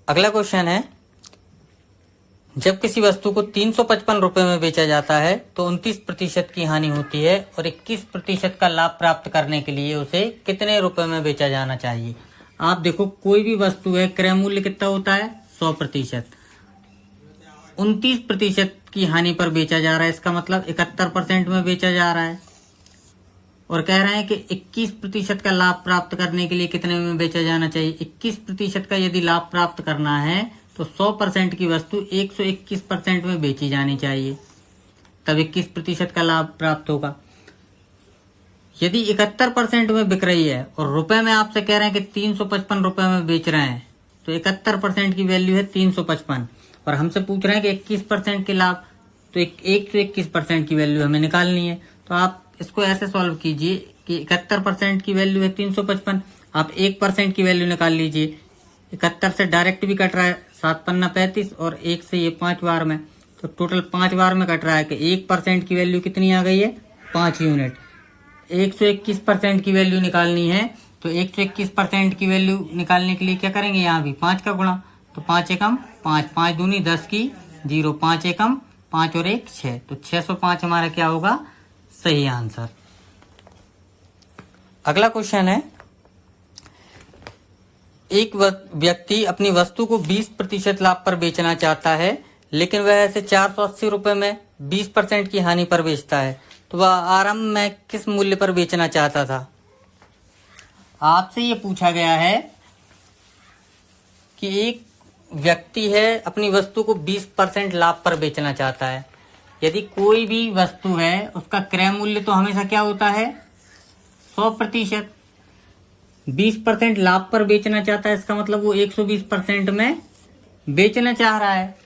अगला क्वेश्चन है, जब किसी वस्तु को 355 रुपए में बेचा जाता है तो 29% की हानि होती है और 21% का लाभ प्राप्त करने के लिए उसे कितने रुपए में बेचा जाना चाहिए। आप देखो, कोई भी वस्तु है, क्रय मूल्य कितना होता है 100%, 29% की हानि पर बेचा जा रहा है, इसका मतलब 71% में बेचा जा रहा है। और कह रहे हैं कि 21% का लाभ प्राप्त करने के लिए कितने में बेचा जाना चाहिए। 21% का यदि लाभ प्राप्त करना है तो 100% की वस्तु 121% में बेची जानी चाहिए, तब 21% का लाभ प्राप्त होगा। यदि 71% में बिक रही है और रुपए में आपसे कह रहे हैं कि 355 रुपए में बेच रहे हैं, तो 71% की वैल्यू है 355 और हमसे पूछ रहे हैं कि 21% के लाभ, तो 121% की वैल्यू हमें निकालनी है। तो आप इसको ऐसे सॉल्व कीजिए कि 71% की वैल्यू है 355, आप 1% की वैल्यू निकाल लीजिए। 71 से डायरेक्ट भी कट रहा है, 7 पन्ना 35 और 1 से ये 5 बार में, तो टोटल 5 बार में कट रहा है कि 1% की वैल्यू कितनी आ गई है 5 यूनिट। 121% की वैल्यू निकालनी है, तो 121% की वैल्यू निकालने के लिए क्या करेंगे, यहाँ भी 5 का गुणा, तो 5 एकम 5, 5 दूनी 10 की 0, 5 एकम 5 और 1 6, तो 605 हमारा क्या होगा सही आंसर। अगला क्वेश्चन है, एक व्यक्ति अपनी वस्तु को 20% लाभ पर बेचना चाहता है, लेकिन वह इसे 480 रुपए में 20% की हानि पर बेचता है, तो वह आरंभ में किस मूल्य पर बेचना चाहता था। आपसे ये पूछा गया है कि एक व्यक्ति है अपनी वस्तु को 20% लाभ पर बेचना चाहता है। यदि कोई भी वस्तु है उसका क्रय मूल्य तो हमेशा क्या होता है 100%, 20% लाभ पर बेचना चाहता है, इसका मतलब वो 120% में बेचना चाह रहा है,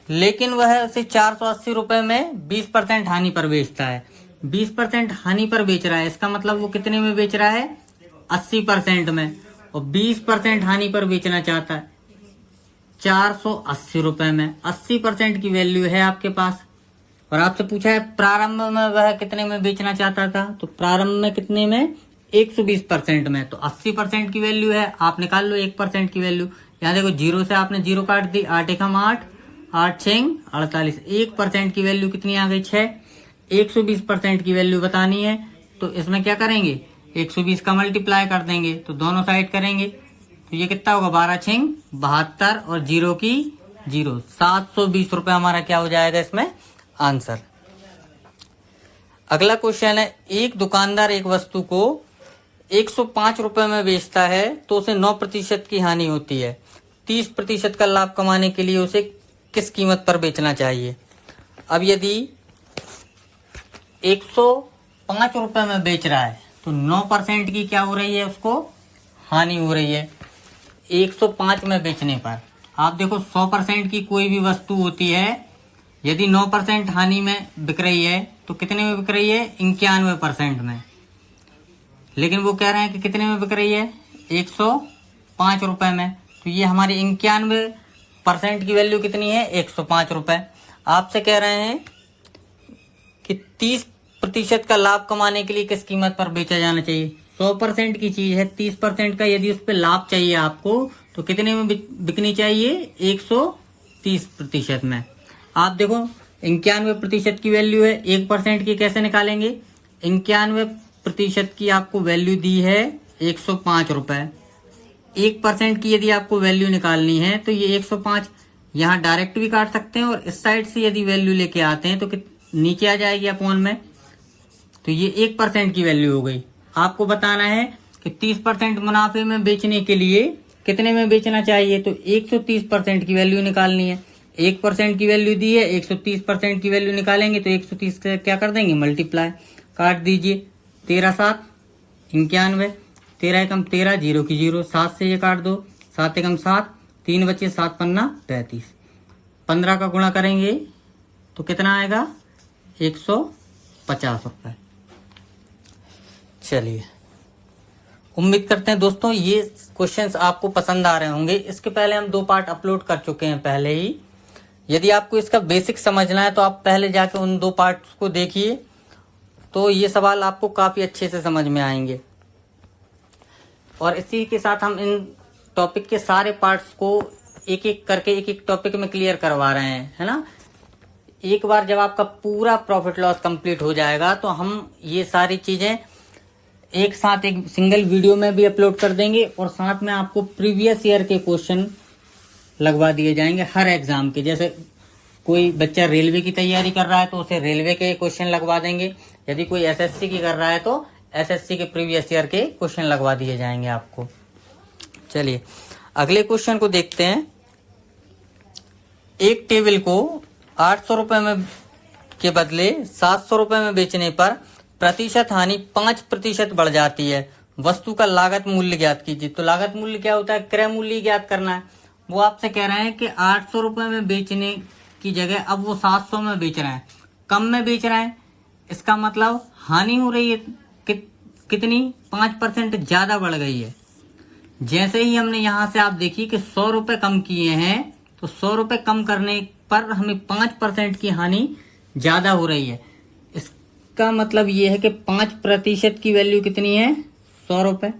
लेकिन वह उसे 480 रुपए में 20% हानि पर बेचता है। 20% हानि पर बेच रहा है, इसका मतलब वो कितने में बेच रहा है 80% में, और 20% हानि पर बेचना चाहता है 480 रुपए में। 80% की वैल्यू है आपके पास और आपसे पूछा है प्रारंभ में वह कितने में बेचना चाहता था, तो प्रारंभ में कितने में 120% में, तो 80% की वैल्यू है, आप निकाल लो 1% की वैल्यू। यहाँ देखो 0 से आपने 0 काट दी, 8 एकम 8, 8 6 48, 1% की वैल्यू कितनी आ गई 6। 120% की वैल्यू बतानी है, तो इसमें क्या करेंगे 120 का मल्टीप्लाई कर देंगे, तो दोनों साइड करेंगे, तो ये कितना होगा 12 6 72 और 0 की 0, 720 रुपए हमारा क्या हो जाएगा इसमें आंसर। अगला क्वेश्चन है, एक दुकानदार एक वस्तु को 105 रुपए में बेचता है तो उसे 9% की हानि होती है। 30% का लाभ कमाने के लिए उसे किस कीमत पर बेचना चाहिए। अब यदि 105 रुपए में बेच रहा है तो 9% की क्या हो रही है, उसको हानि हो रही है 105 में बेचने पर। आप देखो 100% की कोई भी वस्तु होती है, यदि 9% हानि में बिक रही है तो कितने में बिक रही है 91% में, लेकिन वो कह रहे हैं कि कितने में बिक रही है 105 रुपए में, तो ये हमारी 91% की वैल्यू कितनी है 105 रुपए। आपसे कह रहे हैं कि 30% का लाभ कमाने के लिए किस कीमत पर बेचा जाना चाहिए। 100% की चीज है, 30% का यदि उस पर लाभ चाहिए आपको तो कितने में बिकनी चाहिए 130% में। आप देखो 91% की वैल्यू है, 1% की कैसे निकालेंगे, 91% की आपको वैल्यू दी है 105 रुपए, 1% की यदि आपको वैल्यू निकालनी है तो ये 105 यहाँ डायरेक्ट भी काट सकते हैं और इस साइड से यदि वैल्यू लेके आते हैं तो नीचे आ जाएगी अपॉन में, तो ये 1% की वैल्यू हो गई। आपको बताना है कि 30% मुनाफे में बेचने के लिए कितने में बेचना चाहिए, तो 130% की वैल्यू निकालनी है। 1% की वैल्यू दी है, 130% की वैल्यू निकालेंगे तो 130 से क्या कर देंगे मल्टीप्लाई, काट दीजिए 13 7 91, 13 एकम 13, 0 की 0, 7 से ये काट दो, 7 एकम 7, 3 बचे 7 पन्ना 35, 15 का गुणा करेंगे तो कितना आएगा 150 रुपए। चलिए, उम्मीद करते हैं दोस्तों ये क्वेश्चंस आपको पसंद आ रहे होंगे। इसके पहले हम 2 पार्ट अपलोड कर चुके हैं पहले ही। यदि आपको इसका बेसिक समझना है तो आप पहले जाके उन 2 पार्ट्स को देखिए, तो ये सवाल आपको काफी अच्छे से समझ में आएंगे। और इसी के साथ हम इन टॉपिक के सारे पार्ट्स को एक एक करके एक एक टॉपिक में क्लियर करवा रहे हैं, है ना। एक बार जब आपका पूरा प्रॉफिट लॉस कंप्लीट हो जाएगा तो हम ये सारी चीजें एक साथ एक सिंगल वीडियो में भी अपलोड कर देंगे और साथ में आपको प्रीवियस ईयर के क्वेश्चन लगवा दिए जाएंगे हर एग्जाम के। जैसे कोई बच्चा रेलवे की तैयारी कर रहा है तो उसे रेलवे के क्वेश्चन लगवा देंगे, यदि कोई एसएससी की कर रहा है तो एसएससी के प्रीवियस ईयर के क्वेश्चन लगवा दिए जाएंगे आपको। चलिए अगले क्वेश्चन को देखते हैं। एक टेबल को 800 रुपए में के बदले 700 रुपए में बेचने पर प्रतिशत हानि 5% बढ़ जाती है। वस्तु का लागत मूल्य ज्ञात कीजिए। तो लागत मूल्य क्या होता है? क्रय मूल्य ज्ञात करना है। वो आपसे कह रहे हैं कि 800 रुपए में बेचने की जगह अब वो 700 में बेच रहे हैं, कम में बेच रहे हैं। इसका मतलब हानि हो रही है कितनी? 5% ज्यादा बढ़ गई है। जैसे ही हमने यहां से आप देखिए कि 100 रुपए कम किए हैं तो 100 रुपए कम करने पर हमें 5% की हानि ज्यादा हो रही है। इसका मतलब ये है कि 5% की वैल्यू कितनी है? 100 रुपए।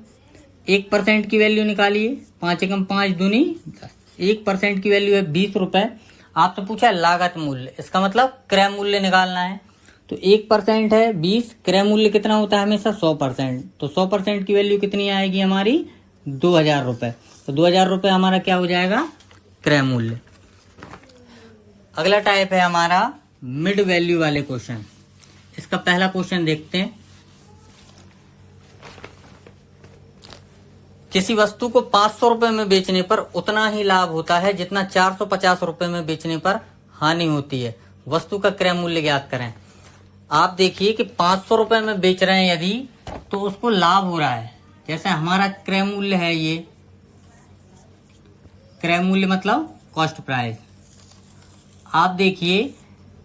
1% की वैल्यू निकालिए, 5 एकम 5 दूनी 10। 1% की वैल्यू है 20 रुपए। आपसे पूछा लागत मूल्य, इसका मतलब क्रय मूल्य निकालना है। तो 1% है 20, क्रय मूल्य कितना होता है हमेशा? 100%। तो 100% की वैल्यू कितनी आएगी हमारी? 2000 रुपए। तो 2000 रुपए हमारा क्या हो जाएगा? क्रय मूल्य। अगला टाइप है हमारा मिड वैल्यू वाले क्वेश्चन। इसका पहला क्वेश्चन देखते हैं। किसी वस्तु को 500 रुपए में बेचने पर उतना ही लाभ होता है जितना 450 रुपए में बेचने पर हानि होती है। वस्तु का क्रय मूल्य ज्ञात करें। आप देखिए कि 500 रुपए में बेच रहे हैं यदि, तो उसको लाभ हो रहा है। जैसे हमारा क्रय मूल्य है, ये क्रय मूल्य मतलब कॉस्ट प्राइस। आप देखिए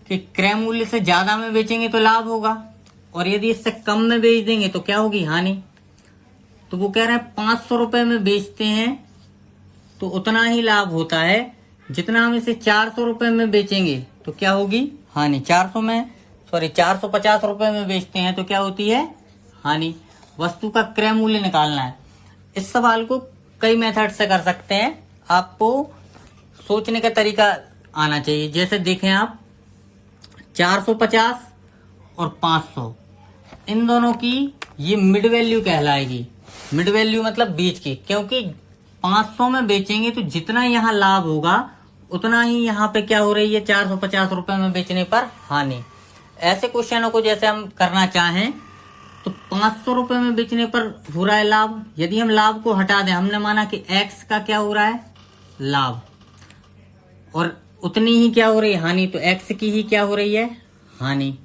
कि क्रय मूल्य से ज्यादा में बेचेंगे तो लाभ होगा, और यदि इससे कम में बेच देंगे तो क्या होगी? हानि। तो वो कह रहे हैं 500 रुपए में बेचते हैं तो उतना ही लाभ होता है जितना हम इसे 400 रुपए में बेचेंगे तो क्या होगी? हानि। 450 रुपए में बेचते हैं तो क्या होती है? हानि। वस्तु का क्रय मूल्य निकालना है। इस सवाल को कई मेथड से कर सकते हैं, आपको सोचने का तरीका आना चाहिए। जैसे देखें आप, 450 और 500, इन दोनों की ये मिड वैल्यू कहलाएगी। मिड वैल्यू मतलब बीच की, क्योंकि 500 में बेचेंगे तो जितना यहाँ लाभ होगा उतना ही यहाँ पे क्या हो रही है? 450 रुपए में बेचने पर हानि। ऐसे क्वेश्चनों को जैसे हम करना चाहें तो 500 रुपए में बेचने पर हो रहा है लाभ। यदि हम लाभ को हटा दें, हमने माना कि x का क्या हो रहा है? लाभ, और उतनी ही क्या हो रही है? हानि। तो x की ही क्या हो रही है? हानि।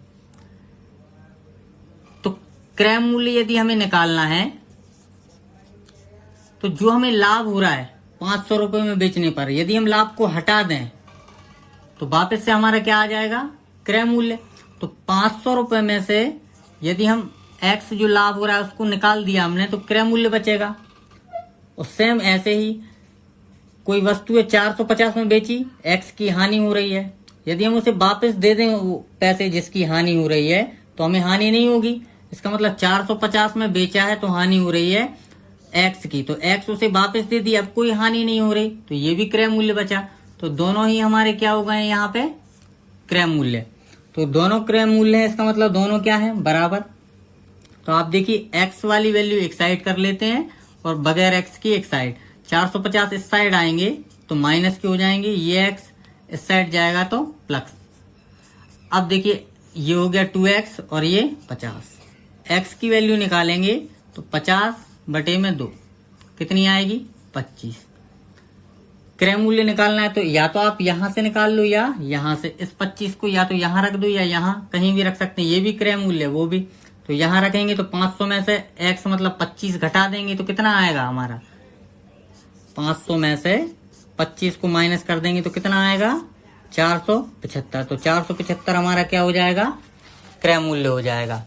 तो क्रय मूल्य यदि हमें निकालना है तो जो हमें लाभ हो रहा है 500 रुपए में बेचने पर, यदि हम लाभ को हटा दें तो वापस से हमारा क्या आ जाएगा? क्रय मूल्य। तो 500 रुपए में से यदि हम x जो लाभ हो रहा है उसको निकाल दिया हमने तो क्रय मूल्य बचेगा। और सेम ऐसे ही कोई वस्तु है 450 में बेची, x की हानि हो रही है, यदि हम उसे वापस दे दें वो पैसे जिसकी हानि हो रही है तो हमें हानि नहीं होगी। इसका मतलब 450 में बेचा है तो हानि हो रही है x की, तो x उसे वापस दे दी, अब कोई हानि नहीं हो रही, तो ये भी क्रय मूल्य बचा। तो दोनों ही हमारे क्या हो गए यहाँ पे? क्रय मूल्य। तो दोनों क्रय मूल्य है, इसका मतलब दोनों क्या है? बराबर। तो आप देखिए x वाली वैल्यू एक साइड कर लेते हैं और बगैर x की एक साइड। 450 इस साइड आएंगे तो माइनस के हो जाएंगे, ये x इस साइड जाएगा तो प्लस। अब देखिए ये हो गया 2x और ये 50। x की वैल्यू निकालेंगे तो 50/2 कितनी आएगी? 25। क्रय मूल्य निकालना है तो या तो आप यहां से निकाल लो या यहां से। इस 25 को या तो यहां रख दो या यहां कहीं भी रख सकते हैं, ये भी क्रय मूल्य वो भी। तो यहां रखेंगे तो 500 में से x मतलब 25 घटा देंगे तो कितना आएगा हमारा? 500 में से 25 को माइनस कर देंगे तो कितना आएगा? 475। तो 475 हमारा क्या हो जाएगा? क्रय मूल्य हो जाएगा।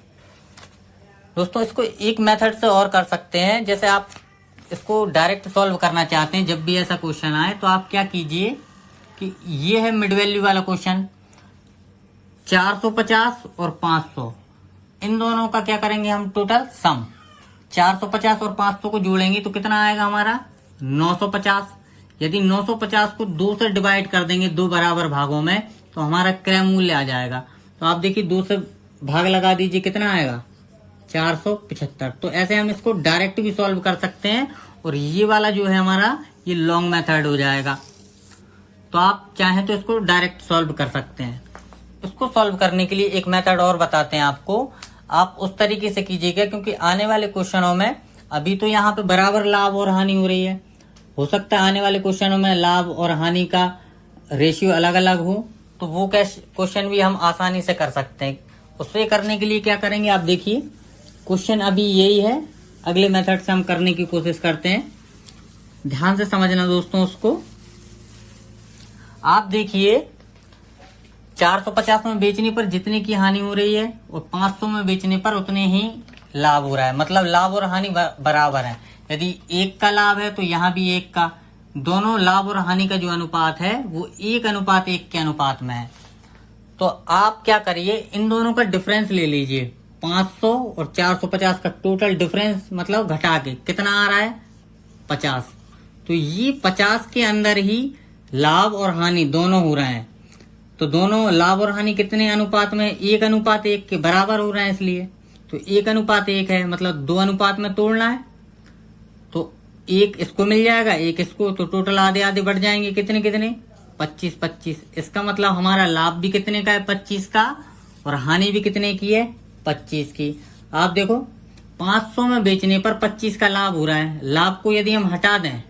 दोस्तों इसको एक मेथड से और कर सकते हैं। जैसे आप इसको डायरेक्ट सॉल्व करना चाहते हैं, जब भी ऐसा क्वेश्चन आए तो आप क्या कीजिए कि ये है मिड वैल्यू वाला क्वेश्चन, 450 और 500, इन दोनों का क्या करेंगे हम? Total sum. 450 और 500 को जोड़ेंगे तो कितना आएगा हमारा? 950। यदि 950 को 2 से डिवाइड कर देंगे 2 बराबर भागों में तो हमारा क्रय मूल्य आ जाएगा। तो आप देखिए 2 से भाग लगा दीजिए, कितना आएगा 475। तो ऐसे हम इसको डायरेक्ट भी सॉल्व कर सकते हैं और ये वाला जो है हमारा ये लॉन्ग मेथड हो जाएगा। तो आप चाहें तो इसको डायरेक्ट सॉल्व कर सकते हैं। इसको सॉल्व करने के लिए एक मेथड और बताते हैं आपको, आप उस तरीके से कीजिएगा क्योंकि आने वाले क्वेश्चनों में अभी तो यहाँ पे बराबर लाभ और हानि हो रही है, हो सकता है आने वाले क्वेश्चनों में लाभ और हानि का रेशियो अलग अलग हो, तो वो क्वेश्चन भी हम आसानी से कर सकते हैं। उससे करने के लिए क्या करेंगे, आप देखिए क्वेश्चन अभी यही है, अगले मेथड से हम करने की कोशिश करते हैं। ध्यान से समझना दोस्तों उसको। आप देखिए 450 में बेचने पर जितने की हानि हो रही है और 500 में बेचने पर उतने ही लाभ हो रहा है, मतलब लाभ और हानि बराबर है। यदि 1 का लाभ है तो यहाँ भी 1 का, दोनों लाभ और हानि का जो अनुपात है वो 1:1 के अनुपात में है। तो आप क्या करिए, इन दोनों का डिफरेंस ले लीजिए, 500 और 450 का टोटल डिफरेंस मतलब घटा के कितना आ रहा है 50। तो ये 50 के अंदर ही लाभ और हानि दोनों हो रहे हैं। तो दोनों लाभ और हानि कितने अनुपात में, 1:1 के बराबर हो रहे हैं, इसलिए तो 1:1 है, मतलब 2 अनुपात में तोड़ना है। तो 1 इसको मिल जाएगा, 1 इसको, तो टोटल आधे आधे बढ़ जाएंगे, कितने कितने 25-25। इसका मतलब हमारा लाभ भी कितने का है 25 का और हानि भी कितने की है 25 की। आप देखो 500 में बेचने पर 25 का लाभ हो रहा है, लाभ को यदि हम हटा दें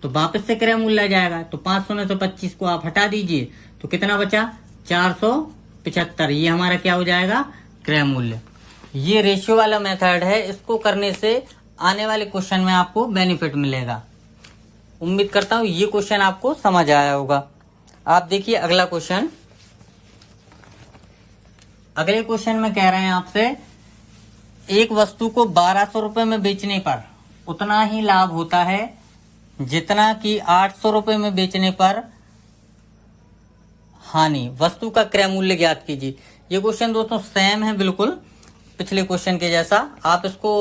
तो वापस से क्रय मूल्य आ जाएगा। तो 500 में से 25 को आप हटा दीजिए तो कितना बचा 475। ये हमारा क्या हो जाएगा क्रय मूल्य। ये रेशियो वाला मेथड है, इसको करने से आने वाले क्वेश्चन में आपको बेनिफिट मिलेगा। उम्मीद करता हूं ये क्वेश्चन आपको समझ आया होगा। आप देखिए अगला क्वेश्चन। अगले क्वेश्चन में कह रहे हैं आपसे, एक वस्तु को 1200 रुपए में बेचने पर उतना ही लाभ होता है जितना कि 800 रुपए में बेचने पर हानि। वस्तु का क्रय मूल्य ज्ञात कीजिए। ये क्वेश्चन दोस्तों सेम है बिल्कुल पिछले क्वेश्चन के जैसा। आप इसको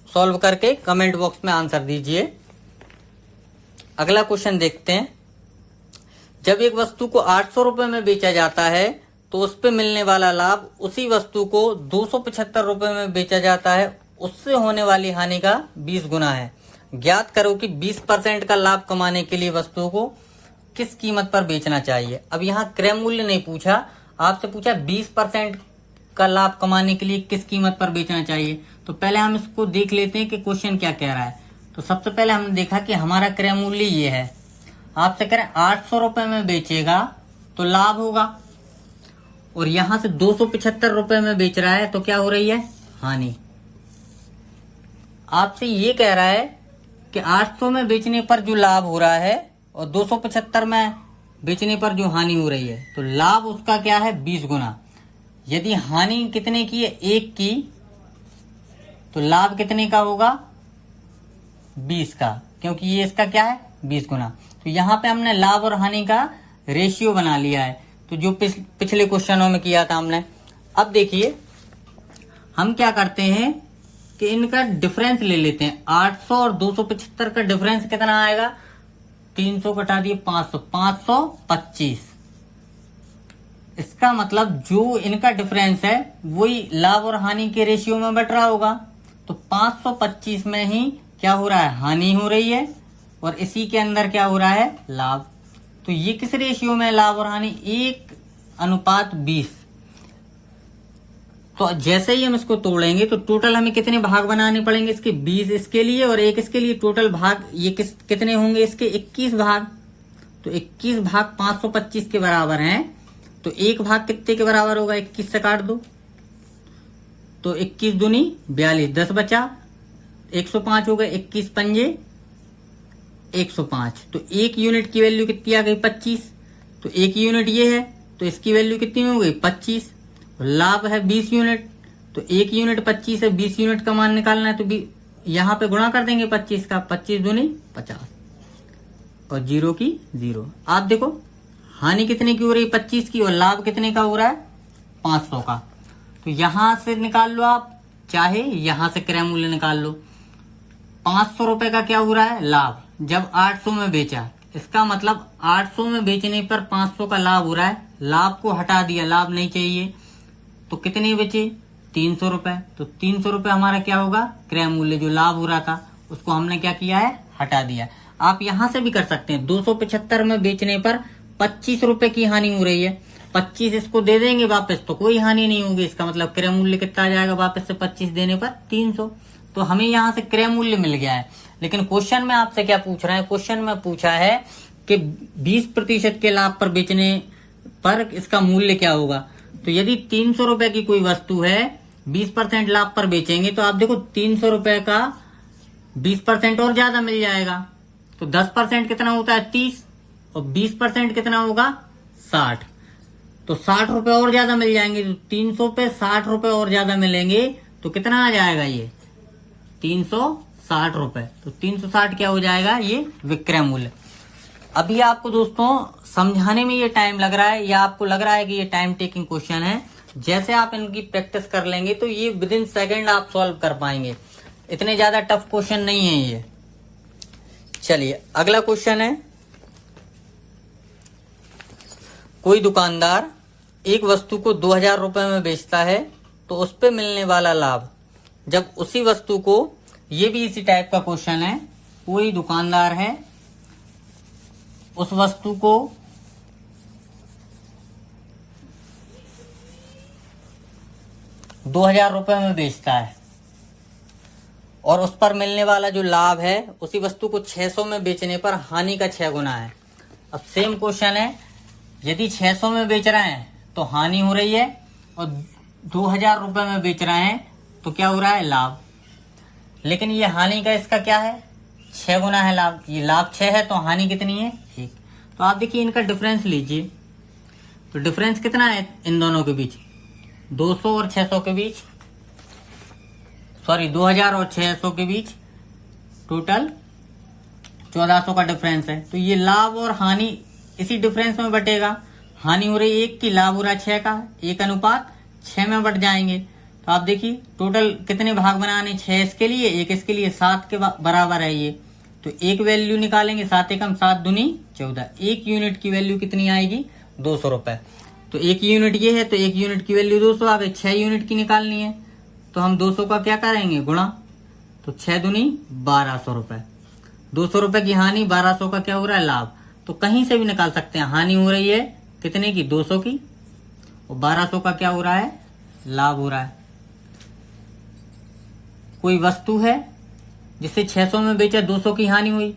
सॉल्व करके कमेंट बॉक्स में आंसर दीजिए। अगला क्वेश्चन देखते हैं। जब एक वस्तु को 800 रुपए में बेचा जाता है तो उस पे मिलने वाला लाभ उसी वस्तु को 275 रुपए में बेचा जाता है, उससे होने वाली हानि का 20 गुना है। ज्ञात करो कि 20% का लाभ कमाने के लिए वस्तु को किस कीमत पर बेचना चाहिए। अब यहाँ क्रय मूल्य नहीं पूछा, आपसे पूछा 20% का लाभ कमाने के लिए किस कीमत पर बेचना चाहिए। तो पहले हम इसको देख लेते हैं कि क्वेश्चन क्या कह रहा है। तो सबसे पहले हमने देखा कि हमारा क्रय मूल्य ये है, आपसे कह रहे हैं 800 रुपए में बेचेगा तो लाभ होगा, और यहां से 275 रुपए में बेच रहा है तो क्या हो रही है हानि। आपसे ये कह रहा है कि 800 में बेचने पर जो लाभ हो रहा है और 275 में बेचने पर जो हानि हो रही है, तो लाभ उसका क्या है 20 गुना। यदि हानि कितने की है 1 की, तो लाभ कितने का होगा 20 का, क्योंकि ये इसका क्या है 20 गुना। तो यहाँ पे हमने लाभ और हानि का रेशियो बना लिया है, तो जो पिछले क्वेश्चनों में किया था हमने। अब देखिए हम क्या करते हैं कि इनका डिफरेंस ले लेते हैं। 800 और 275 का डिफरेंस कितना आएगा, 300 घटा दिए 500, 525। इसका मतलब जो इनका डिफरेंस है वही लाभ और हानि के रेशियो में बट रहा होगा। तो 525 में ही क्या हो रहा है हानि हो रही है और इसी के अंदर क्या हो रहा है लाभ। तो ये किस रेशियो में लाभ और हानि 1:20। तो जैसे ही हम इसको तोड़ेंगे तो टोटल हमें कितने भाग बनाने पड़ेंगे इसके, 20 इसके लिए और 1 इसके लिए। टोटल भाग ये कितने होंगे इसके 21 भाग। तो 21 भाग 525 के बराबर हैं, तो 1 भाग कितने के बराबर होगा 21 से काट दो तो 21 दूनी 42, 10 बचा 105 हो गए, 21 पंजे 105। तो 1 यूनिट की वैल्यू कितनी आ गई 25। तो 1 यूनिट ये है तो इसकी वैल्यू कितनी हो गई 25। लाभ है 20 यूनिट, तो 1 यूनिट 25 है, 20 यूनिट का मान निकालना है तो यहाँ पे गुणा कर देंगे 25 का, 25 दूनी 50 और 0 की 0। आप देखो हानि कितने की हो रही है 25 की और लाभ कितने का हो रहा है 500 का। तो यहां से निकाल लो आप, चाहे यहां से क्रय मूल्य निकाल लो। 500 रुपए का क्या हो रहा है लाभ, जब 800 में बेचा, इसका मतलब 800 में बेचने पर 500 का लाभ हो रहा है, लाभ को हटा दिया, लाभ नहीं चाहिए, तो कितने बचे 300 रुपए। तो 300 रुपए हमारा क्या होगा, क्रय मूल्य, जो लाभ हो रहा था उसको हमने क्या किया है, हटा दिया। आप यहां से भी कर सकते हैं, 275 में बेचने पर 25 रुपए की हानि हो रही है, 25 इसको दे देंगे वापस तो कोई हानि नहीं होगी, इसका मतलब क्रय मूल्य कितना आ जाएगा वापस से 25 देने पर 300। तो हमें यहाँ से क्रय मूल्य मिल गया है। लेकिन क्वेश्चन में आपसे क्या पूछ रहा है, क्वेश्चन में पूछा है कि 20% के लाभ पर बेचने पर इसका मूल्य क्या होगा। तो यदि 300 रुपए की कोई वस्तु है, 20% लाभ पर बेचेंगे तो आप देखो 300 रुपए का 20% और ज्यादा मिल जाएगा। तो 10% कितना होता है 30, और 20% कितना होगा 60, तो 60 रुपए और ज्यादा मिल जाएंगे। तो 300 पे 60 रुपए और ज्यादा मिलेंगे तो कितना आ जाएगा, ये 360 रुपए। तो 360 क्या हो जाएगा, ये विक्रय मूल्य। अभी आपको दोस्तों समझाने में ये टाइम लग रहा है, या आपको लग रहा है कि ये टाइम टेकिंग क्वेश्चन है, जैसे आप इनकी प्रैक्टिस कर लेंगे तो ये विद इन सेकेंड आप सॉल्व कर पाएंगे। इतने ज्यादा टफ क्वेश्चन नहीं है ये। चलिए अगला क्वेश्चन है, कोई दुकानदार एक वस्तु को 2000 रुपए में बेचता है तो उस पे मिलने वाला लाभ, जब उसी वस्तु को, ये भी इसी टाइप का क्वेश्चन है, कोई दुकानदार है उस वस्तु को 2000 रुपए में बेचता है और उस पर मिलने वाला जो लाभ है उसी वस्तु को 600 में बेचने पर हानि का 6 गुना है। अब सेम क्वेश्चन है, यदि 600 में बेच रहे हैं तो हानि हो रही है, और 2000 रुपए में बेच रहे हैं तो क्या हो रहा है, लाभ। लेकिन ये हानि का इसका क्या है, 6 गुना है लाभ। ये लाभ 6 है तो हानि कितनी है, 1। तो आप देखिए इनका डिफरेंस लीजिए, तो डिफरेंस कितना है इन दोनों के बीच, 200 और 600 के बीच, सॉरी 2000 और 600 के बीच टोटल 1400 का डिफरेंस है। तो ये लाभ और हानि इसी डिफरेंस में बटेगा, हानि हो रही 1 की, लाभ हो रहा 6 का, 1:6 में बट जाएंगे। तो आप देखिए टोटल कितने भाग बनाने, 6 इसके लिए, 1 इसके लिए, 7 के बराबर है ये। तो एक वैल्यू निकालेंगे, 7 एकम 7 दूनी 14, 1 यूनिट की वैल्यू कितनी आएगी, 200 रुपए। तो 1 यूनिट ये है तो 1 यूनिट की वैल्यू 200 आ गई। 6 यूनिट की निकालनी है तो हम 200 का क्या करेंगे, गुणा, तो 6 दूनी 1200 रुपए। 200 रुपए की हानि, 1200 का क्या हो रहा है, लाभ। तो कहीं से भी निकाल सकते हैं, हानि हो रही है कितने की, 200 की, और 1200 का क्या हो रहा है, लाभ हो रहा है। कोई वस्तु है जिसे 600 में बेचा, 200 की हानि हुई,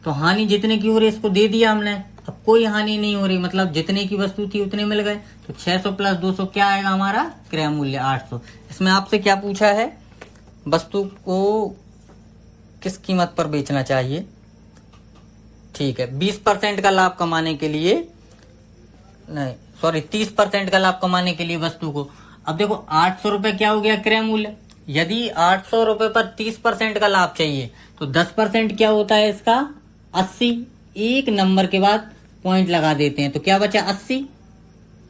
तो हानि जितने की हो रही है इसको दे दिया हमने, अब कोई हानि नहीं हो रही, मतलब जितने की वस्तु थी उतने मिल गए। तो 600 प्लस 200 क्या आएगा हमारा, क्रय मूल्य 800। इसमें आपसे क्या पूछा है, वस्तु को किस कीमत पर बेचना चाहिए, ठीक है, 20% का लाभ कमाने के लिए, नहीं सॉरी 30% का लाभ कमाने के लिए वस्तु को। अब देखो 800 रुपए क्या हो गया, क्रय मूल्य। यदि 800 रुपए पर 30% का लाभ चाहिए तो 10% क्या होता है इसका, 80। एक नंबर के बाद पॉइंट लगा देते हैं तो क्या बचा, 80।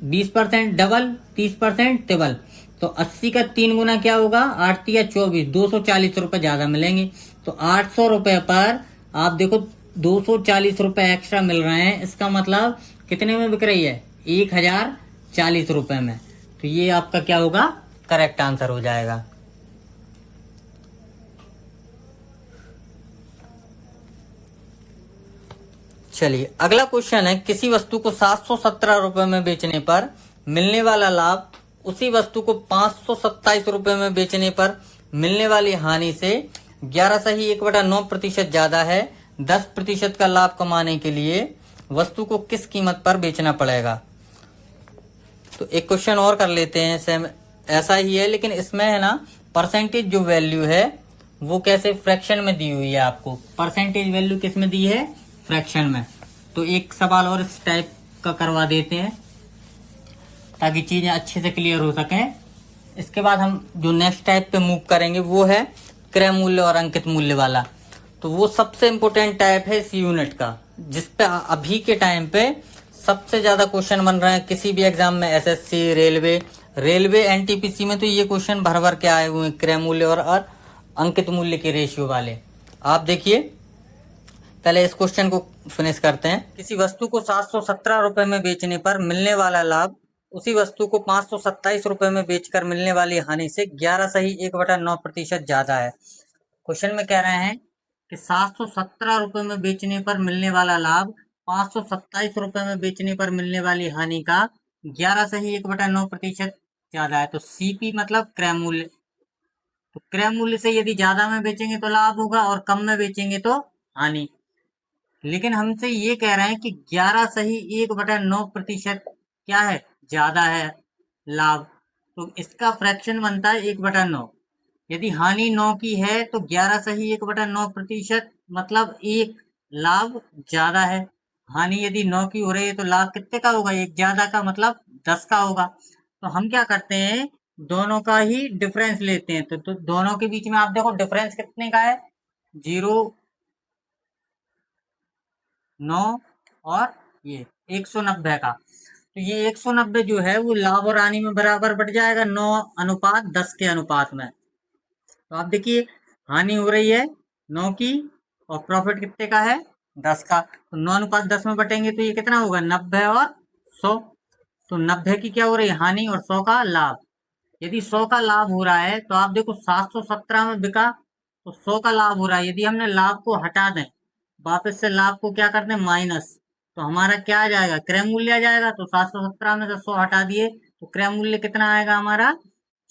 20% डबल, 30% टिबल, तो 80 का 3 गुना क्या होगा, 8 या 24, 240 रुपए ज्यादा मिलेंगे। तो 800 रुपए पर आप देखो 240 रुपए एक्स्ट्रा मिल रहे हैं, इसका मतलब कितने में बिक रही है, 1040 रुपए में। तो ये आपका क्या होगा, करेक्ट आंसर हो जाएगा। चलिए अगला क्वेश्चन है, किसी वस्तु को 717 रुपए में बेचने पर मिलने वाला लाभ उसी वस्तु को 527 रुपए में बेचने पर मिलने वाली हानि से 11.1/9% ज्यादा है। 10% का लाभ कमाने के लिए वस्तु को किस कीमत पर बेचना पड़ेगा। तो एक क्वेश्चन और कर लेते हैं, सेम ऐसा ही है लेकिन इसमें है ना परसेंटेज जो वैल्यू है वो कैसे, फ्रैक्शन में दी हुई है आपको। परसेंटेज वैल्यू किस में दी है, फ्रैक्शन में। तो एक सवाल और इस टाइप का करवा देते हैं ताकि चीजें अच्छे से क्लियर हो सके। इसके बाद हम जो नेक्स्ट टाइप पे मूव करेंगे वो है क्रय मूल्य और अंकित मूल्य वाला। तो वो सबसे इम्पोर्टेंट टाइप है इस यूनिट का, जिसपे अभी के टाइम पे सबसे ज्यादा क्वेश्चन बन रहे हैं किसी भी एग्जाम में, एसएससी, रेलवे, एनटीपीसी में तो ये क्वेश्चन भर भर के आए हुए हैं, क्रय मूल्य और अंकित मूल्य के रेशियो वाले। आप देखिए पहले इस क्वेश्चन को फिनिश करते हैं। किसी वस्तु को 717 रुपए में बेचने पर मिलने वाला लाभ उसी वस्तु को 527 रुपए में बेचकर मिलने वाली हानि से 11.1/9% ज्यादा है। क्वेश्चन में कह रहे हैं कि 717 रुपए में बेचने पर मिलने वाला लाभ 527 रुपए में बेचने पर मिलने वाली हानि का 11.1/9% ज्यादा है। तो सीपी मतलब क्रय मूल्य, तो क्रय मूल्य से यदि ज्यादा में बेचेंगे तो लाभ होगा और कम में बेचेंगे तो हानि। लेकिन हमसे ये कह रहे हैं कि 11.1/9% क्या है, ज्यादा है लाभ, तो इसका फ्रैक्शन बनता है 1/9। यदि हानि 9 की है तो 11.1/9% मतलब एक लाभ ज्यादा है। हानि यदि 9 की हो रही है तो लाभ कितने का होगा, एक ज्यादा का, मतलब 10 का होगा। तो हम क्या करते हैं, दोनों का ही डिफरेंस लेते हैं। तो दोनों के बीच में आप देखो डिफरेंस कितने का है, 0.9 और ये 190 का। तो ये 190 जो है वो लाभ और हानि में बराबर बढ़ जाएगा 9:10 के अनुपात में। तो आप देखिए हानि हो रही है 9 की और प्रॉफिट कितने का है, 10 का। तो 9:10 में बटेंगे तो ये कितना होगा, 90 और 100। तो 90 की क्या हो रही है, हानि, और 100 का लाभ। यदि 100 का लाभ हो रहा है तो आप देखो 717 में बिका तो 100 का लाभ हो रहा है। यदि हमने लाभ को हटा दें, वापस से लाभ को क्या करते हैं, माइनस, तो हमारा क्या आ जाएगा, क्रय मूल्य आ जाएगा। तो 717 में से 100 हटा दिए तो क्रय मूल्य कितना आएगा हमारा,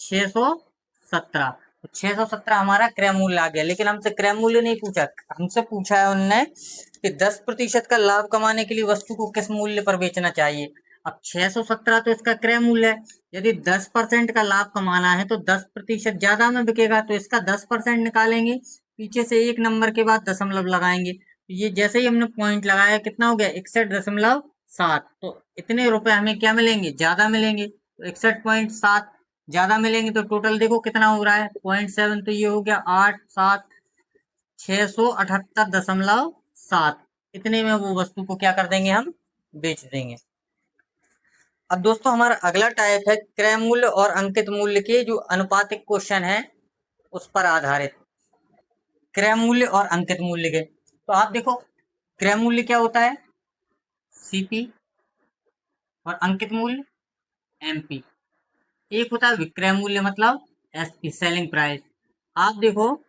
617। तो 617 हमारा क्रय मूल्य आ गया। लेकिन हमसे क्रय मूल्य नहीं पूछा, हमसे पूछा है उनने कि 10% का लाभ कमाने के लिए वस्तु को किस मूल्य पर बेचना चाहिए। अब 617 तो इसका क्रय मूल्य है। यदि 10% का लाभ कमाना है तो 10% ज्यादा में बिकेगा, तो इसका 10% निकालेंगे, पीछे से एक नंबर के बाद दशमलव लगाएंगे। ये जैसे ही हमने पॉइंट लगाया कितना हो गया, 61.7। तो इतने रुपए हमें क्या मिलेंगे, ज्यादा मिलेंगे। तो 61.7 ज्यादा मिलेंगे तो टोटल देखो कितना हो रहा है, 0.7। तो ये हो गया 8, 7, 678.7। इतने में वो वस्तु को क्या कर देंगे, हम बेच देंगे। अब दोस्तों हमारा अगला टाइप है क्रय मूल्य और अंकित मूल्य के जो अनुपातिक क्वेश्चन है उस पर आधारित, क्रय मूल्य और अंकित मूल्य के। तो आप देखो क्रय मूल्य क्या होता है, सीपी, और अंकित मूल्य एमपी। एक होता है विक्रय मूल्य मतलब एसपी, सेलिंग प्राइस। आप देखो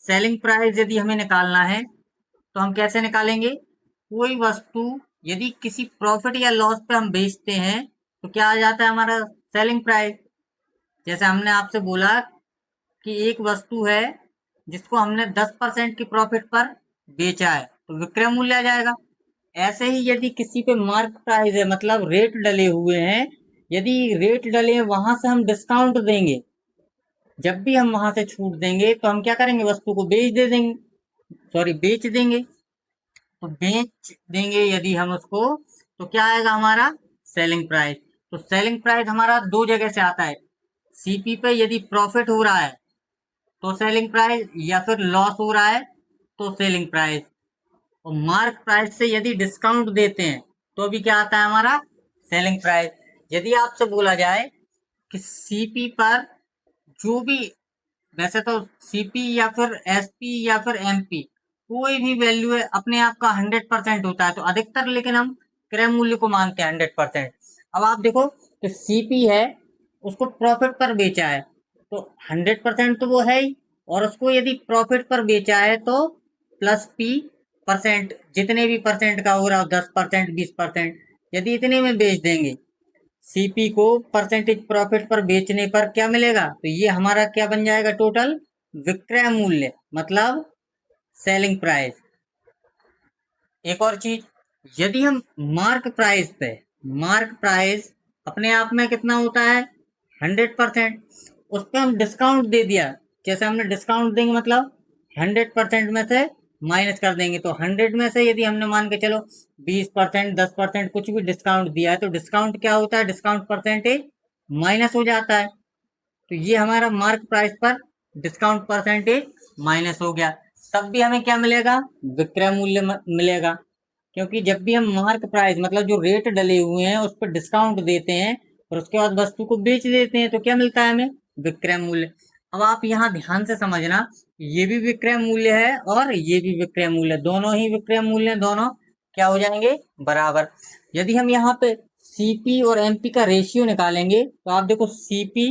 सेलिंग प्राइस यदि हमें निकालना है तो हम कैसे निकालेंगे, कोई वस्तु यदि किसी प्रॉफिट या लॉस पे हम बेचते हैं तो क्या आ जाता है हमारा, सेलिंग प्राइस। जैसे हमने आपसे बोला कि एक वस्तु है जिसको हमने 10% की प्रॉफिट पर बेचा है तो विक्रय मूल्य आ जाएगा। ऐसे ही यदि किसी पे मार्क प्राइस है मतलब रेट डले हुए हैं, यदि रेट डले हैं वहां से हम डिस्काउंट देंगे, जब भी हम वहां से छूट देंगे तो हम क्या करेंगे, वस्तु को बेच देंगे। तो बेच देंगे यदि हम उसको तो क्या आएगा हमारा, सेलिंग प्राइस। तो सेलिंग प्राइस हमारा दो जगह से आता है, सीपी पे यदि प्रॉफिट हो रहा है तो सेलिंग प्राइस, या फिर लॉस हो रहा है तो सेलिंग प्राइस। और मार्क प्राइस से यदि डिस्काउंट देते हैं तो भी क्या आता है हमारा, सेलिंग प्राइस। यदि आपसे बोला जाए कि सीपी पर जो भी, वैसे तो सीपी या फिर एसपी या फिर एमपी कोई भी वैल्यू है अपने आप का 100% होता है, तो अधिकतर लेकिन हम क्रय मूल्य को मानते हैं 100%। अब आप देखो तो सीपी है, उसको प्रॉफिट पर बेचा है तो 100% तो वो है ही, और उसको यदि प्रॉफिट पर बेचा है तो प्लस पी परसेंट, जितने भी परसेंट का हो रहा हो, 10%, 20%, यदि इतने में बेच देंगे सीपी को परसेंटेज प्रॉफिट पर बेचने पर क्या मिलेगा, तो ये हमारा क्या बन जाएगा, टोटल विक्रय मूल्य मतलब सेलिंग प्राइस। एक और चीज, यदि हम मार्क प्राइस अपने आप में कितना होता है 100%, उस पर हम डिस्काउंट दे दिया, जैसे हमने डिस्काउंट देंगे मतलब 100% में से माइनस कर देंगे। तो 100 में से यदि हमने मान के चलो 20%, 10% कुछ भी डिस्काउंट दिया है तो डिस्काउंट क्या होता है, डिस्काउंट परसेंटेज माइनस हो जाता है। तो ये हमारा मार्क प्राइस पर डिस्काउंट परसेंटेज माइनस हो गया, तब भी हमें क्या मिलेगा, विक्रय मूल्य मिलेगा। क्योंकि जब भी हम मार्क प्राइस मतलब जो रेट डले हुए हैं उस पर डिस्काउंट देते हैं और उसके बाद वस्तु को बेच देते हैं तो क्या मिलता है हमें, विक्रय मूल्य। अब आप यहाँ ध्यान से समझना, ये भी विक्रय मूल्य है और ये भी विक्रय मूल्य, दोनों ही विक्रय मूल्य, दोनों क्या हो जाएंगे, बराबर। यदि हम यहाँ पे सीपी और एमपी का रेशियो निकालेंगे तो आप देखो सीपी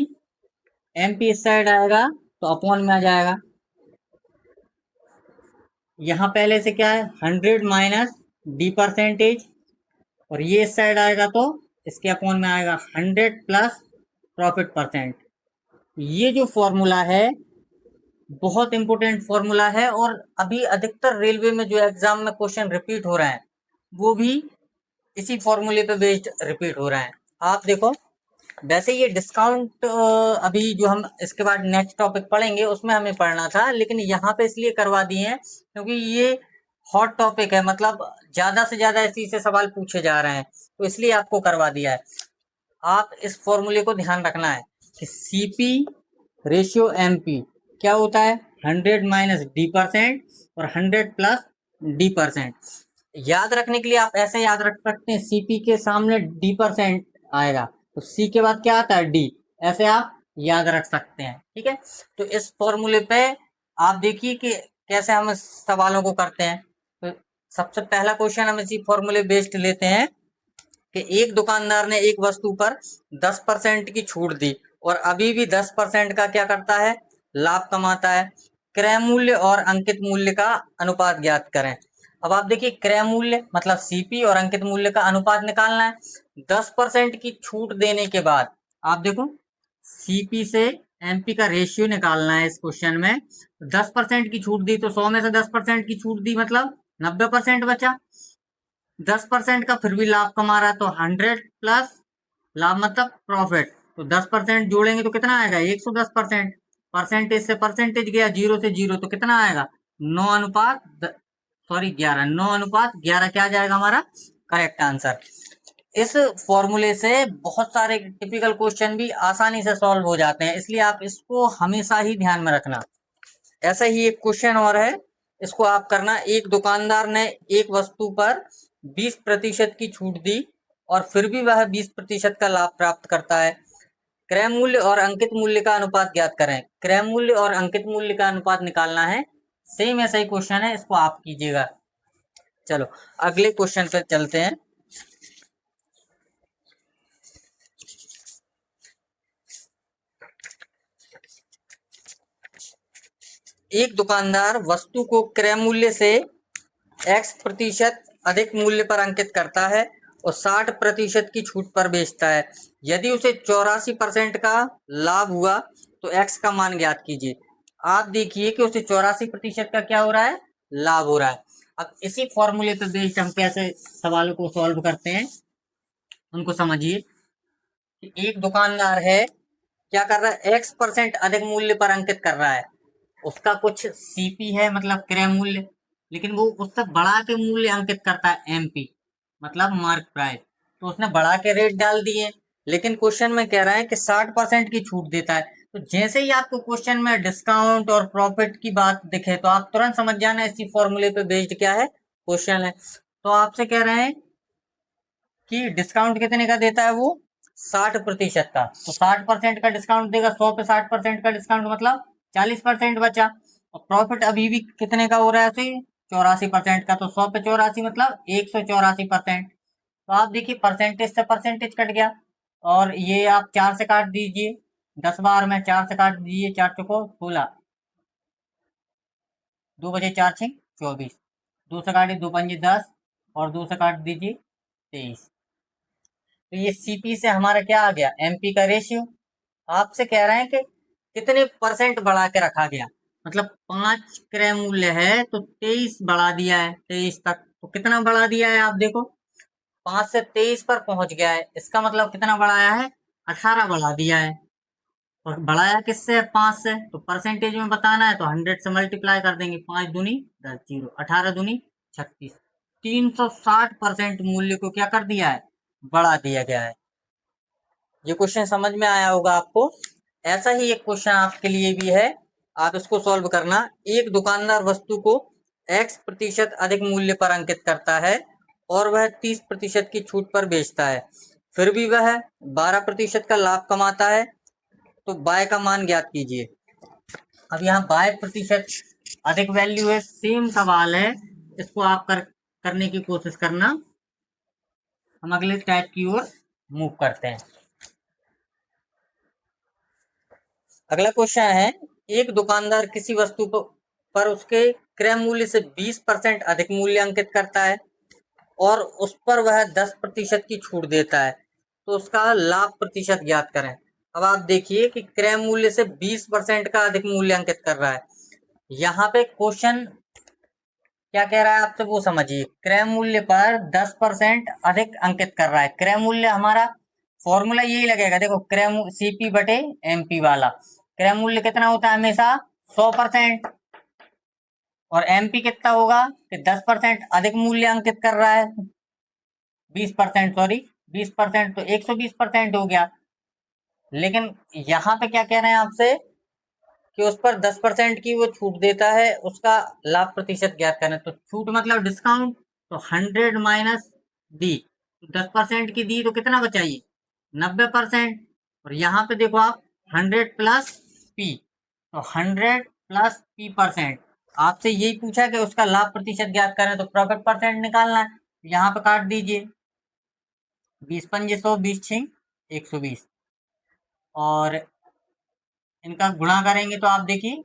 एमपी इस साइड आएगा तो अपॉन में आ जाएगा। यहाँ पहले से क्या है 100 माइनस डी परसेंटेज, और ये इस साइड आएगा तो इसके अपॉन में आएगा 100 प्लस प्रॉफिट परसेंट। ये जो फॉर्मूला है बहुत इंपॉर्टेंट फॉर्मूला है, और अभी अधिकतर रेलवे में जो एग्जाम में क्वेश्चन रिपीट हो रहे हैं वो भी इसी फॉर्मूले पे बेस्ड रिपीट हो रहे हैं। आप देखो, वैसे ये डिस्काउंट अभी जो हम इसके बाद नेक्स्ट टॉपिक पढ़ेंगे उसमें हमें पढ़ना था, लेकिन यहाँ पे इसलिए करवा दिए हैं क्योंकि ये हॉट टॉपिक है, मतलब ज्यादा से ज्यादा इसी से सवाल पूछे जा रहे हैं, तो इसलिए आपको करवा दिया है। आप इस फॉर्मूले को ध्यान रखना है कि सीपी रेशियो एमपी क्या होता है, 100 माइनस डी परसेंट और 100 प्लस डी परसेंट। याद रखने के लिए आप ऐसे याद रख सकते हैं, सीपी के सामने डी परसेंट आएगा तो सी के बाद क्या आता है, डी, ऐसे आप याद रख सकते हैं। ठीक है, तो इस फॉर्मूले पे आप देखिए कि कैसे हम इस सवालों को करते हैं। तो सबसे पहला क्वेश्चन हम इसी फॉर्मूले बेस्ड लेते हैं कि एक दुकानदार ने एक वस्तु पर 10% की छूट दी और अभी भी 10% का क्या करता है, लाभ कमाता है। क्रय मूल्य और अंकित मूल्य का अनुपात ज्ञात करें। अब आप देखिए, क्रय मूल्य मतलब सीपी और अंकित मूल्य का अनुपात निकालना है। 10% की छूट देने के बाद आप देखो सीपी से एमपी का रेशियो निकालना है। इस क्वेश्चन में 10% की छूट दी तो 100 में से 10% की छूट दी मतलब 90% बचा। 10% का फिर भी लाभ कमा रहा है तो 100 प्लस लाभ मतलब प्रॉफिट, तो 10% जोड़ेंगे तो कितना आएगा, 110%। परसेंटेज से परसेंटेज गया, जीरो से जीरो, तो कितना आएगा, 9 अनुपात सॉरी 11, 9 अनुपात 11 क्या आ जाएगा हमारा करेक्ट आंसर। इस फॉर्मूले से बहुत सारे टिपिकल क्वेश्चन भी आसानी से सॉल्व हो जाते हैं, इसलिए आप इसको हमेशा ही ध्यान में रखना। ऐसा ही एक क्वेश्चन और है, इसको आप करना। एक दुकानदार ने एक वस्तु पर 20% की छूट दी और फिर भी वह 20% का लाभ प्राप्त करता है। क्रय मूल्य और अंकित मूल्य का अनुपात ज्ञात करें। क्रय मूल्य और अंकित मूल्य का अनुपात निकालना है। सेम ऐसा ही क्वेश्चन है, इसको आप कीजिएगा। चलो अगले क्वेश्चन पे चलते हैं। एक दुकानदार वस्तु को क्रय मूल्य से x% अधिक मूल्य पर अंकित करता है और 60% की छूट पर बेचता है। यदि उसे 84% का लाभ हुआ तो x का मान ज्ञात कीजिए। आप देखिए कि उसे 84% का क्या हो रहा है, लाभ हो रहा है। अब इसी फॉर्मूले पर बेस्ड हम कैसे सवालों को सॉल्व करते हैं उनको समझिए। कि एक दुकानदार है, क्या कर रहा है, x% अधिक मूल्य पर अंकित कर रहा है। उसका कुछ सीपी है मतलब क्रय मूल्य, लेकिन वो उससे बढ़ा के मूल्य अंकित करता है एमपी मतलब मार्क प्राइस, तो उसने बढ़ा के रेट डाल दिए। लेकिन क्वेश्चन में कह रहा है कि 60% की छूट देता है। तो जैसे ही आपको क्वेश्चन में डिस्काउंट और प्रॉफिट की बात दिखे तो आप तुरंत समझ जाना इसी फॉर्मूले पे बेस्ड क्या है, क्वेश्चन है। तो आपसे कह रहे हैं कि डिस्काउंट कितने का देता है वो, 60% का। तो 60% का डिस्काउंट देगा, 100 पे 60% का डिस्काउंट मतलब 40% बचा। और प्रॉफिट अभी भी कितने का हो रहा है उसे, 84% का। तो 100 पे 84 मतलब 184%। तो आप देखिए परसेंटेज से परसेंटेज कट गया, और ये आप 4 से काट दीजिए, 10 बार में 4 से काट दीजिए, 4 चौको 16, 2 बजे 4 6 24, 2 से काटिए 2 पंजे 10, और 2 से काट दीजिए 23। तो ये सीपी से हमारा क्या आ गया, एमपी का रेशियो। आपसे कह रहे हैं कि कितने परसेंट बढ़ा के रखा गया, मतलब 5 क्रय मूल्य है तो 23 बढ़ा दिया है, 23 तक। तो कितना बढ़ा दिया है आप देखो, 5 से 23 पर पहुंच गया है, इसका मतलब कितना बढ़ाया है, 18 बढ़ा दिया है। और बढ़ाया किससे, 5 से, तो परसेंटेज में बताना है तो 100 से मल्टीप्लाई कर देंगे, 5 दूनी 10, जीरो 18 दूनी 36, 360% मूल्य को क्या कर दिया है, बढ़ा दिया गया है। ये क्वेश्चन समझ में आया होगा आपको। ऐसा ही एक क्वेश्चन आपके लिए भी है, आप इसको सॉल्व करना। एक दुकानदार वस्तु को x% अधिक मूल्य पर अंकित करता है और वह 30% की छूट पर बेचता है, फिर भी वह 12% का लाभ कमाता है। तो बाय का मान ज्ञात कीजिए। अब यहाँ 22% अधिक वैल्यू है, सेम सवाल है, इसको आप करने की कोशिश करना। हम अगले टाइप की ओर मूव करते हैं। अगला क्वेश्चन है, एक दुकानदार किसी वस्तु पर उसके क्रय मूल्य से 20% अधिक मूल्य अंकित करता है और उस पर वह 10% की छूट देता है, तो उसका लाभ प्रतिशत ज्ञात करें। अब आप देखिए कि क्रय मूल्य से 20% का अधिक मूल्य अंकित कर रहा है। यहाँ पे क्वेश्चन क्या कह रहा है आपसे वो समझिए। क्रय मूल्य पर 10% अधिक अंकित कर रहा है। क्रय मूल्य हमारा फॉर्मूला यही लगेगा, देखो क्रय सीपी बटे एमपी वाला। क्रय मूल्य कितना होता है हमेशा 100%, और एमपी कितना होगा कि 10% अधिक मूल्य अंकित कर रहा है, 20%, सॉरी 20%, तो 120% हो गया। लेकिन यहाँ पे क्या कह रहे हैं आपसे कि उस पर 10% की वो छूट देता है, उसका लाभ प्रतिशत ज्ञात करें। तो छूट मतलब डिस्काउंट, तो 100 माइनस दी, 10% की दी तो कितना बचाइए 90%। और यहाँ पे देखो आप 100 प्लस पी, तो 100 प्लस P%। आपसे यही पूछा कि उसका लाभ प्रतिशत ज्ञात करें, तो प्रॉफिट परसेंट निकालना है। यहाँ पे काट दीजिए, 20 पंजे 100, 20 छिंग 120, और इनका गुणा करेंगे तो आप देखिए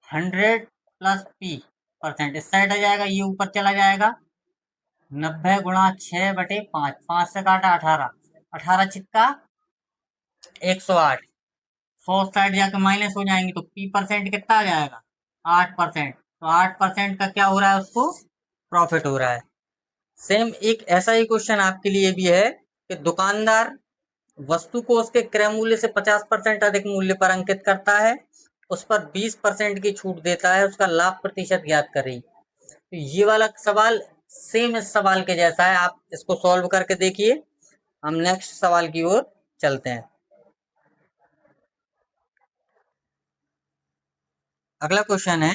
100 प्लस P% इस साइड आ जाएगा, ये ऊपर चला जाएगा। 90 गुणा 6 बटे 5, 5 से काटा 18, 18 छिक्का 108, 100 साइड जाके माइनस हो जाएंगे, तो P% कितना आ जाएगा 8%। तो 8% का क्या हो रहा है, उसको प्रॉफिट हो रहा है। सेम एक ऐसा ही क्वेश्चन आपके लिए भी है कि दुकानदार वस्तु को उसके क्रय मूल्य से 50% अधिक मूल्य पर अंकित करता है, उस पर 20% की छूट देता है, उसका लाभ प्रतिशत ज्ञात करें। तो ये वाला सवाल सेम इस सवाल के जैसा है, आप इसको सॉल्व करके देखिए। हम नेक्स्ट सवाल की ओर चलते हैं। अगला क्वेश्चन है,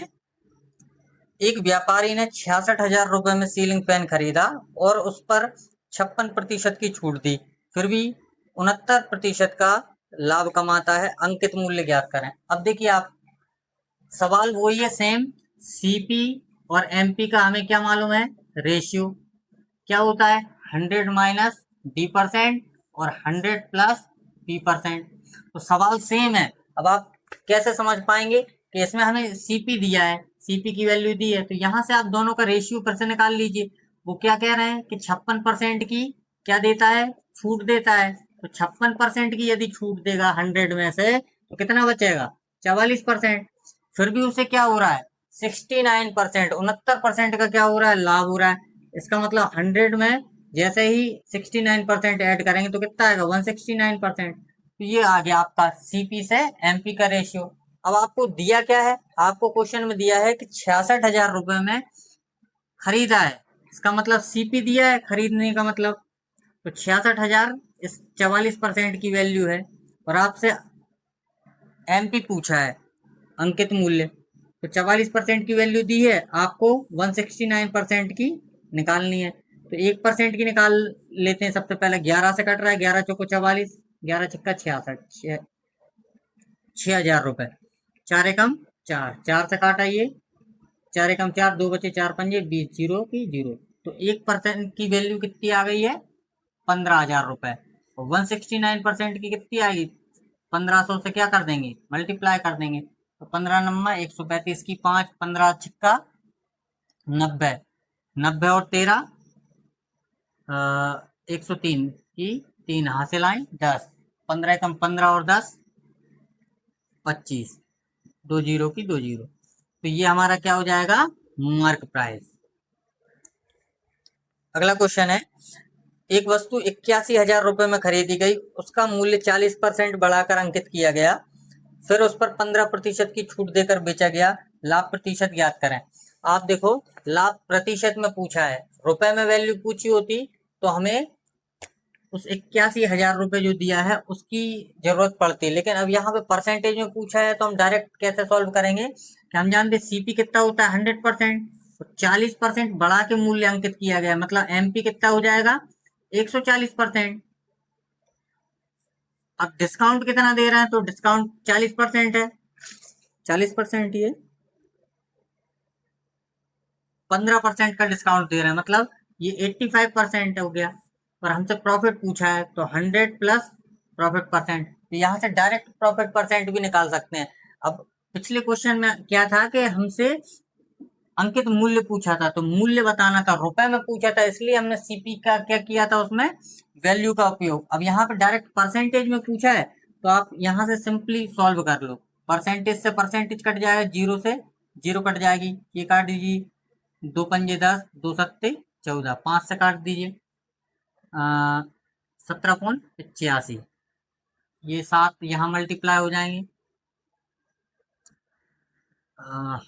एक व्यापारी ने 66,000 रुपए में सीलिंग फैन खरीदा और उस पर 56% की छूट दी, फिर भी 69% का लाभ कमाता है, अंकित मूल्य ज्ञात करें। अब देखिए आप, सवाल वही है सेम, सीपी और एमपी का हमें क्या मालूम है, रेशियो क्या होता है 100 माइनस D% और 100 प्लस P%। तो सवाल सेम है। अब आप कैसे समझ पाएंगे कि इसमें हमें सीपी दिया है, सीपी की वैल्यू दी है, तो यहां से आप दोनों का रेशियो फिर से निकाल लीजिए। वो क्या कह रहे हैं कि 56% की क्या देता है, छूट देता है। तो 56% की यदि छूट देगा 100 में से, तो कितना बचेगा 44%। फिर भी उसे क्या हो रहा है 69%, 69% का क्या हो रहा है, लाभ हो रहा है। इसका मतलब 100 में जैसे ही 69% ऐड करेंगे तो कितना आएगा 169%। तो ये आ गया आपका सीपी से एमपी का रेशियो। अब आपको दिया क्या है, आपको क्वेश्चन में दिया है कि 66,000 रुपए में खरीदा है, इसका मतलब सीपी दिया है खरीदने का मतलब, तो 66,000 इस 44% की वैल्यू है। और आपसे एमपी पूछा है, अंकित मूल्य, तो 44% की वैल्यू दी है, आपको 169% की निकालनी है। तो 1% की निकाल लेते हैं। सबसे पहले 11 से कट रहा है, 11 चौको 44, 11 छक्का 66, 6,000 रुपए। 4 एकम 4, 4 से काटा ये, 4 एकम 4, 2 बचे 4 पंजे 20, जीरो की जीरो। तो 1% की वैल्यू कितनी आ गई है 15,000 रुपए। और 169% की कितनी आएगी, 1500 से क्या कर देंगे मल्टीप्लाई कर देंगे, तो 15 नंबर 135 की 5, 15 छिक्का 90, 90 और 13 103 की 3 हासिल आए 10, 15 कम 15 और 10 25, 2 जीरो की 2 जीरो। तो ये हमारा क्या हो जाएगा मार्क प्राइस। अगला क्वेश्चन है, एक वस्तु 81,000 रुपए में खरीदी गई, उसका मूल्य 40% बढ़ाकर अंकित किया गया, फिर उस पर 15% की छूट देकर बेचा गया, लाभ प्रतिशत ज्ञात करें। आप देखो, लाभ प्रतिशत में पूछा है, रुपए में वैल्यू पूछी होती तो हमें उस 81,000 रुपए जो दिया है उसकी जरूरत पड़ती, लेकिन अब यहाँ पे परसेंटेज में पूछा है, तो हम डायरेक्ट कैसे सॉल्व करेंगे कि हम जानते सीपी कितना होता है 100%, तो 40% बढ़ा के मूल्य अंकित किया गया, मतलब एमपी कितना हो जाएगा 140%। अब डिस्काउंट कितना दे रहे हैं, तो डिस्काउंट 40% है, 40% ये 15% का डिस्काउंट दे रहे हैं, मतलब ये 85% हो गया। और हमसे प्रॉफिट पूछा है तो 100 प्लस प्रॉफिट परसेंट, तो यहाँ से डायरेक्ट प्रॉफिट परसेंट भी निकाल सकते हैं। अब पिछले क्वेश्चन में क्या था कि हमसे अंकित मूल्य पूछा था, तो मूल्य बताना था, रुपए में पूछा था, इसलिए हमने सीपी का क्या किया था, उसमें वैल्यू का उपयोग। अब यहाँ पे डायरेक्ट परसेंटेज में पूछा है तो आप यहाँ से सिंपली सॉल्व कर लो। परसेंटेज से परसेंटेज कट जाएगा, जीरो से जीरो कट जाएगी, ये काट दीजिए, 2 पंजे 10, 2 सत्ते 14, 5 से काट दीजिए, 17.85, ये 7 यहाँ मल्टीप्लाई हो जाएंगे,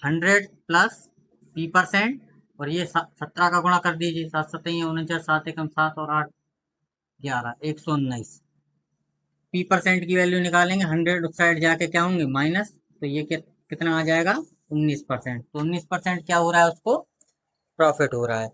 100 प्लस P%, और ये 17 का गुणा कर दीजिए, 7 7 49, 7 एकम 7 और 8 11, 119। P% की वैल्यू निकालेंगे, 100 उस साइड जाके क्या होंगे माइनस, तो ये कितना आ जाएगा 19%। तो 19% क्या हो रहा है, उसको प्रॉफिट हो रहा है।